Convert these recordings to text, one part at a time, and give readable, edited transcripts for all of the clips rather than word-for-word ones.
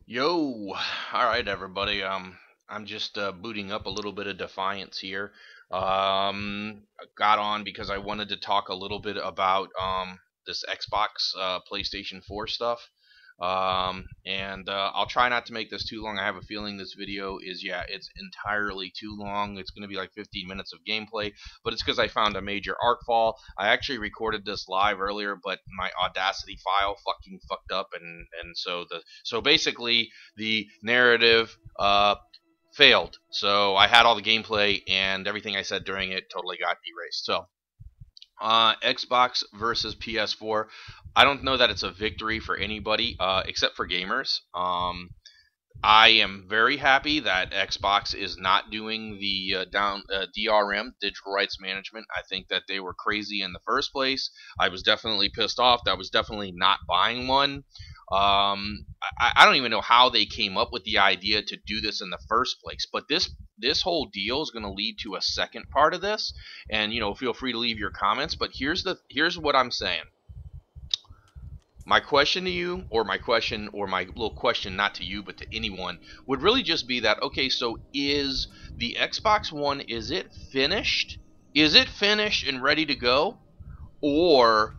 Yo, all right, everybody. I'm just booting up a little bit of Defiance here. Got on because I wanted to talk a little bit about this Xbox, PlayStation 4 stuff. And I'll try not to make this too long. I have a feeling this video is, yeah, it's entirely too long. It's going to be like 15 minutes of gameplay, but it's because I found a major arc fall. I actually recorded this live earlier, but my Audacity file fucking fucked up, and so basically the narrative failed. So I had all the gameplay and everything I said during it totally got erased. So Xbox versus PS4. I don't know that it's a victory for anybody except for gamers. I am very happy that Xbox is not doing the DRM, digital rights management. I think that they were crazy in the first place. I was definitely pissed off. I was definitely not buying one. I don't even know how they came up with the idea to do this in the first place. But this whole deal is going to lead to a second part of this, and feel free to leave your comments. But here's what I'm saying. My question to you, or my little question, not to you, but to anyone, would really just be that, okay, so is the Xbox One, is it finished? Is it finished and ready to go? Or,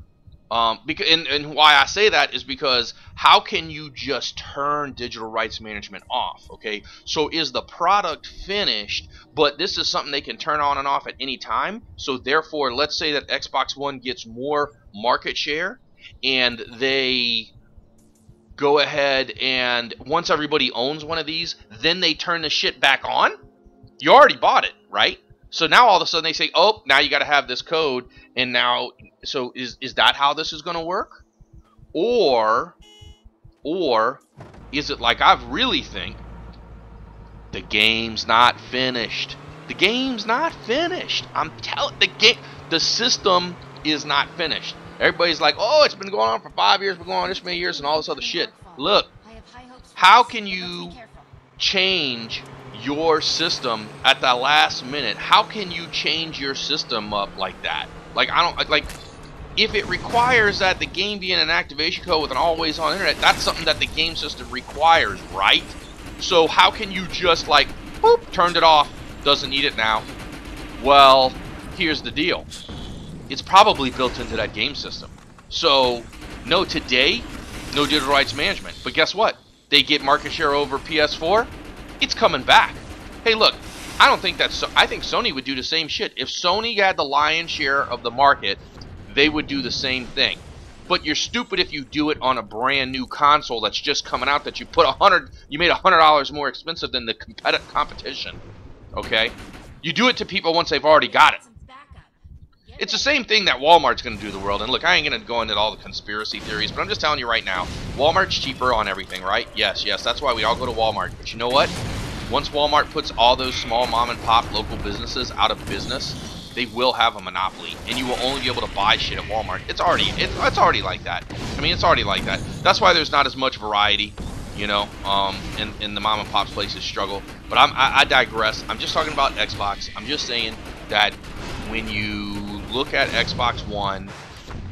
and why I say that is because how can you just turn digital rights management off, okay? So is the product finished, but this is something they can turn on and off at any time? So therefore, let's say that Xbox One gets more market share, and they go ahead and once everybody owns one of these, then they turn the shit back on. You already bought it, right? So now all of a sudden they say, oh, now you got to have this code, and now, so is that how this is going to work? Or is it like I really think the game's not finished? The game's not finished. I'm telling the system is not finished. Everybody's like, oh, it's been going on for 5 years, been going on this many years, and all this other shit. Look, how can you change your system at the last minute? How can you change your system up like that? Like, if it requires that the game be in an activation code with an always-on internet, that's something that the game system requires, right? So how can you just, like, boop, turned it off, doesn't need it now? Well, here's the deal. It's probably built into that game system. So, no, today, no digital rights management. But guess what? They get market share over PS4. It's coming back. Hey, look, I don't think that's. I think Sony would do the same shit. If Sony had the lion's share of the market, they would do the same thing. But you're stupid if you do it on a brand new console that's just coming out that you put you made $100 more expensive than the competition. Okay, you do it to people once they've already got it. It's the same thing that Walmart's going to do to the world. And look, I ain't going to go into all the conspiracy theories, but I'm just telling you right now, Walmart's cheaper on everything, right? Yes, that's why we all go to Walmart. But you know what? Once Walmart puts all those small mom-and-pop local businesses out of business, they will have a monopoly, and you will only be able to buy shit at Walmart. It's already like that. I mean, it's already like that. That's why there's not as much variety, in the mom-and-pop places struggle. But I digress. I'm just talking about Xbox. I'm just saying that when you look at Xbox One,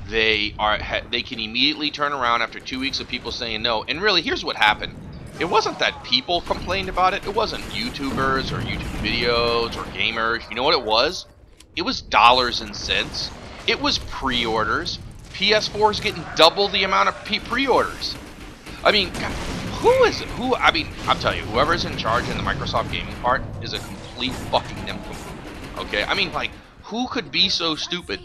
they can immediately turn around after 2 weeks of people saying no. And really, here's what happened. It wasn't that people complained about it. It wasn't YouTubers or YouTube videos or gamers. You know what it was? It was dollars and cents. It was pre-orders. PS4 is getting double the amount of pre-orders. I mean, who is it? I mean, I'm telling you, whoever's in charge in the Microsoft gaming part is a complete fucking nincompoop. Okay? I mean, like, who could be so stupid?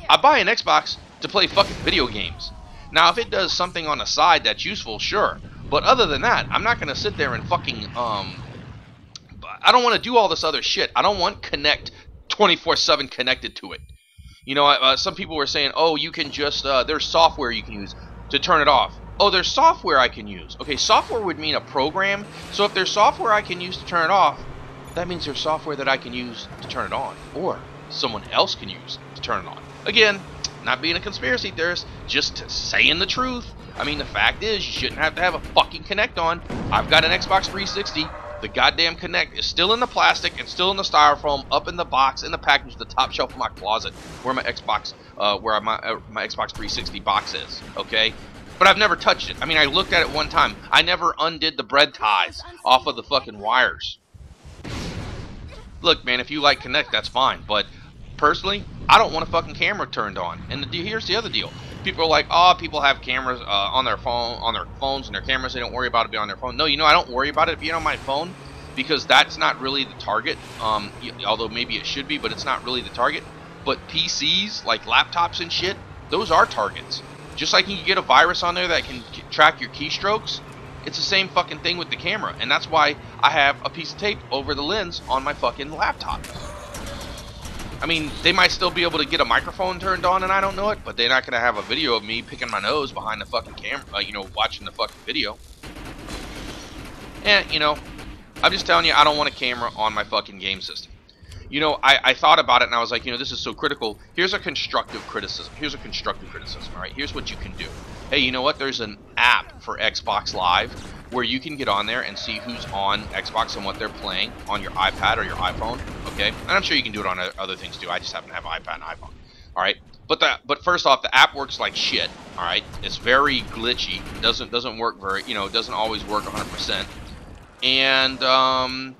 I buy an Xbox to play fucking video games. Now, if it does something on the side that's useful, sure. But other than that, I'm not going to sit there and fucking, I don't want to do all this other shit. I don't want Connect 24/7 connected to it. Some people were saying, oh, you can just, there's software you can use to turn it off. Oh, there's software I can use. Okay, software would mean a program. So if there's software I can use to turn it off, that means there's software that I can use to turn it on. Or someone else can use to turn it on. Again, not being a conspiracy theorist, just saying the truth. I mean, the fact is, you shouldn't have to have a fucking Kinect on. I've got an Xbox 360. The goddamn Kinect is still in the plastic and still in the styrofoam, up in the box, in the package, the top shelf of my closet, where my Xbox, my Xbox 360 box is. Okay, But I've never touched it. I mean, I looked at it one time. I never undid the bread ties off of the fucking wires. Look, man, if you like Kinect, that's fine. But personally, I don't want a fucking camera turned on. And here's the other deal. People are like, oh, people have cameras on their phones and their cameras. They don't worry about it being on their phone. No, you know, I don't worry about it being on my phone because that's not really the target. Although maybe it should be, but it's not really the target. But PCs, like laptops and shit, those are targets. Just like you can get a virus on there that can track your keystrokes, it's the same fucking thing with the camera. And that's why I have a piece of tape over the lens on my fucking laptop. I mean, they might still be able to get a microphone turned on and I don't know it, but they're not going to have a video of me picking my nose behind the fucking camera, you know, watching the fucking video. And, you know, I'm just telling you, I don't want a camera on my fucking game system. You know, I thought about it and I was like, you know, this is so critical. Here's a constructive criticism. All right? Here's what you can do. Hey, you know what? There's an app for Xbox Live where you can get on there and see who's on Xbox and what they're playing on your iPad or your iPhone, okay? And I'm sure you can do it on other things too. I just happen to have an iPad and iPhone, all right? But first off, the app works like shit, all right? It's very glitchy. Doesn't work very, you know, it doesn't always work 100%. And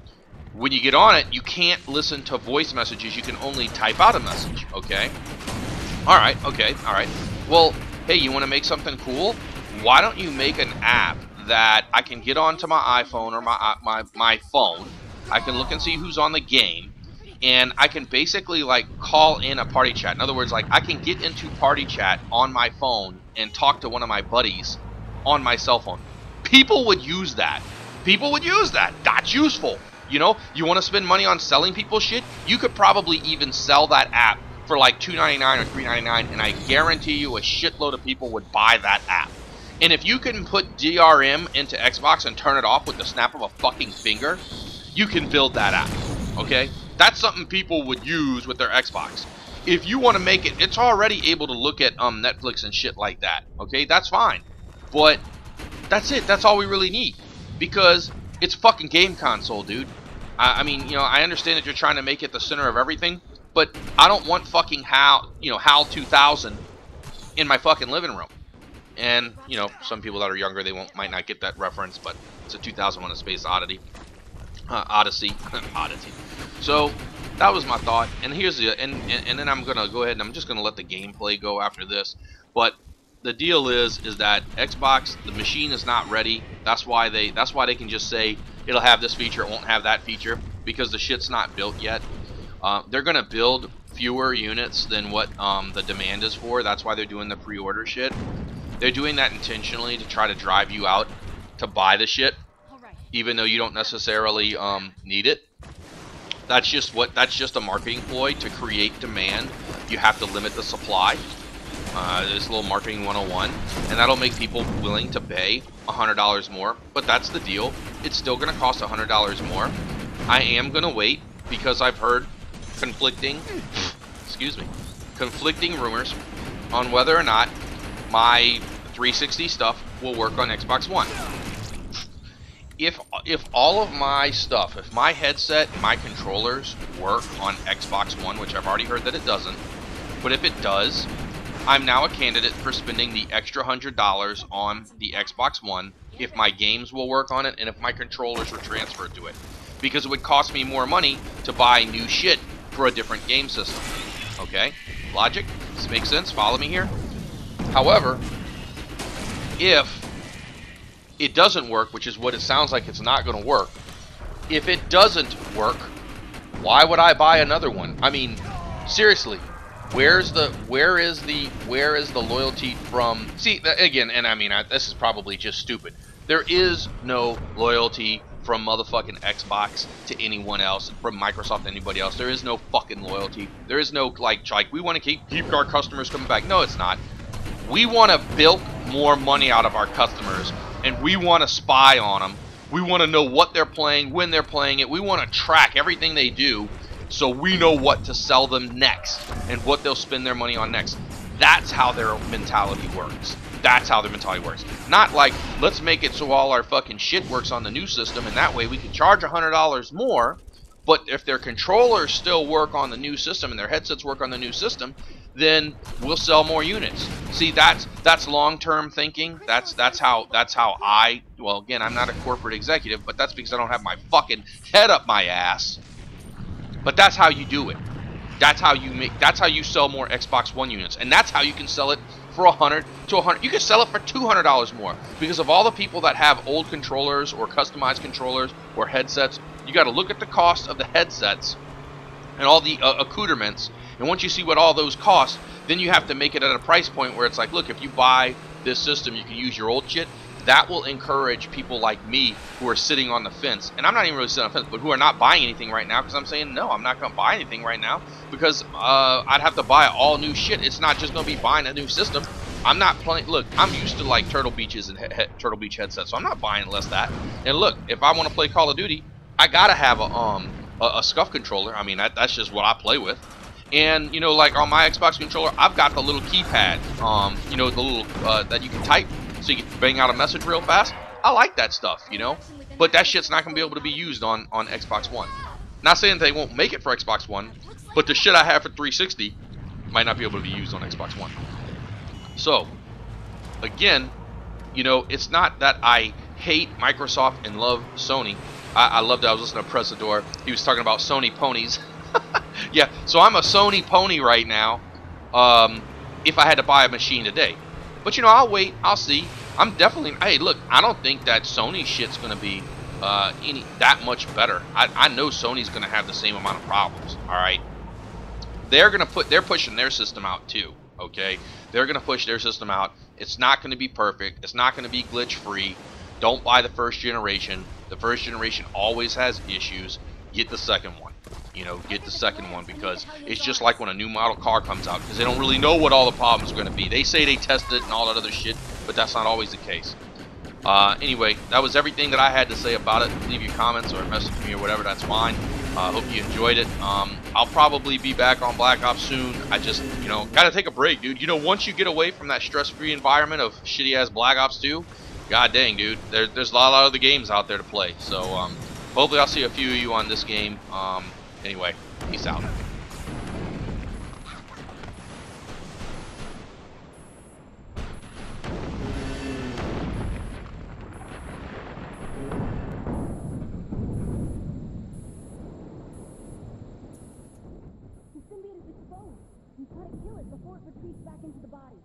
when you get on it, you can't listen to voice messages. You can only type out a message, okay? All right, okay, all right. Well, hey, you want to make something cool? Why don't you make an app that I can get onto my iPhone or my phone? I can look and see who's on the game, and I can basically like call in a party chat. In other words, like I can get into party chat on my phone and talk to one of my buddies on my cell phone. People would use that. People would use that. That's useful. You know, you want to spend money on selling people shit? You could probably even sell that app for like $2.99 or $3.99, and I guarantee you a shitload of people would buy that app. And if you can put DRM into Xbox and turn it off with the snap of a fucking finger, you can build that app, okay? That's something people would use with their Xbox. If you want to make it, it's already able to look at Netflix and shit like that, okay? That's fine. But that's it. That's all we really need. Because it's a fucking game console, dude. I mean, you know, I understand that you're trying to make it the center of everything, but I don't want fucking HAL 2000 in my fucking living room. And, you know, some people that are younger, they might not get that reference, but it's a 2001: A Space Odyssey. Odyssey. So, that was my thought. And here's the, and then I'm going to go ahead and I'm just going to let the gameplay go after this. But the deal is that Xbox, the machine is not ready. That's why they can just say it'll have this feature, it won't have that feature, because the shit's not built yet. They're gonna build fewer units than what the demand is for. That's why they're doing the pre-order shit. They're doing that intentionally to try to drive you out to buy the shit, even though you don't necessarily need it. That's just a marketing ploy to create demand. You have to limit the supply. This little marketing 101, and that'll make people willing to pay $100 more. But that's the deal. It's still going to cost $100 more. I am going to wait because I've heard conflicting rumors on whether or not my 360 stuff will work on Xbox One. If all of my stuff, if my headset, my controllers work on Xbox One, which I've already heard that it doesn't, but if it does, I'm now a candidate for spending the extra $100 on the Xbox One if my games will work on it and if my controllers are transferred to it. Because it would cost me more money to buy new shit for a different game system. Okay? Logic? Does this make sense? Follow me here? However, if it doesn't work, which is what it sounds like it's not going to work, if it doesn't work, why would I buy another one? I mean, seriously. Where is the loyalty from? See, again, and I mean, this is probably just stupid. There is no loyalty from motherfucking Xbox to anyone else, from Microsoft to anybody else. There is no fucking loyalty. There is no like we want to keep our customers coming back. No, it's not. We want to bilk more money out of our customers, and we want to spy on them. We want to know what they're playing, when they're playing it. We want to track everything they do, so we know what to sell them next and what they'll spend their money on next. That's how their mentality works. That's how their mentality works. Not like, let's make it so all our fucking shit works on the new system, and that way we can charge $100 more, But if their controllers still work on the new system and their headsets work on the new system, then we'll sell more units. See, that's long-term thinking. That's how I, well, again, I'm not a corporate executive, but that's because I don't have my fucking head up my ass. But that's how you do it. That's how you sell more Xbox One units, and that's how you can sell it for $100 to $100. You can sell it for $200 more because of all the people that have old controllers or customized controllers or headsets. You got to look at the cost of the headsets and all the accoutrements, and once you see what all those cost, then you have to make it at a price point where it's like, look, if you buy this system, you can use your old shit. That will encourage people like me who are sitting on the fence, and I'm not even really sitting on the fence, but who are not buying anything right now, because I'm saying, no, I'm not going to buy anything right now, because I'd have to buy all new shit. It's not just going to be buying a new system. I'm not playing. Look, I'm used to like Turtle Beaches and Turtle Beach headsets, so I'm not buying less that. And look, if I want to play Call of Duty, I gotta have a SCUF controller. I mean, that's just what I play with. And you know, like on my Xbox controller, I've got the little keypad, you know, the little that you can type, so you can bang out a message real fast. I like that stuff, you know. But that shit's not gonna be able to be used on Xbox One. Not saying they won't make it for Xbox One, but the shit I have for 360 might not be able to be used on Xbox One. So, again, you know, it's not that I hate Microsoft and love Sony. I love that. I was listening to Presador. He was talking about Sony ponies. Yeah, so I'm a Sony pony right now, if I had to buy a machine today. But, you know, I'll wait. I'll see. I'm definitely... Hey, look, I don't think that Sony shit's going to be that much better. I know Sony's going to have the same amount of problems, all right? They're pushing their system out, too, okay? They're going to push their system out. It's not going to be perfect. It's not going to be glitch-free. Don't buy the first generation. The first generation always has issues. Get the second one. You know, get the second one, because it's just like when a new model car comes out, because they don't really know what all the problems are going to be. They say they tested it and all that other shit, but that's not always the case. Anyway, that was everything that I had to say about it. Leave your comments or message me or whatever, that's fine. Hope you enjoyed it. I'll probably be back on Black Ops soon. I just, you know, gotta take a break, dude. You know, once you get away from that stress-free environment of shitty-ass Black Ops 2, god dang, dude, there's a lot of other games out there to play. So, hopefully I'll see a few of you on this game. Anyway, peace out. The symbiote is exposed. You've got to kill it before it retreats back into the body.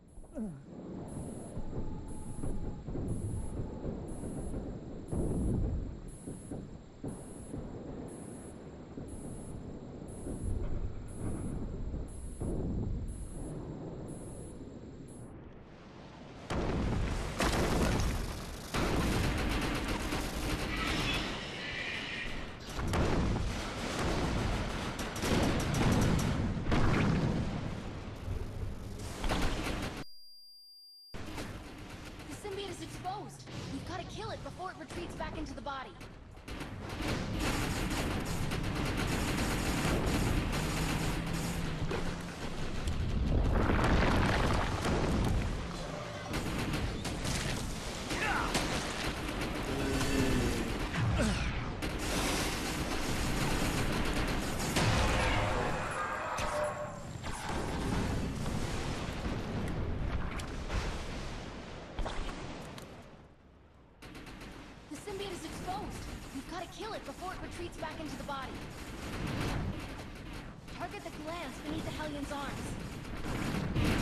Exposed. We've got to kill it before it retreats back into the body. You've got to kill it before it retreats back into the body. Target the glands beneath the Hellion's arms.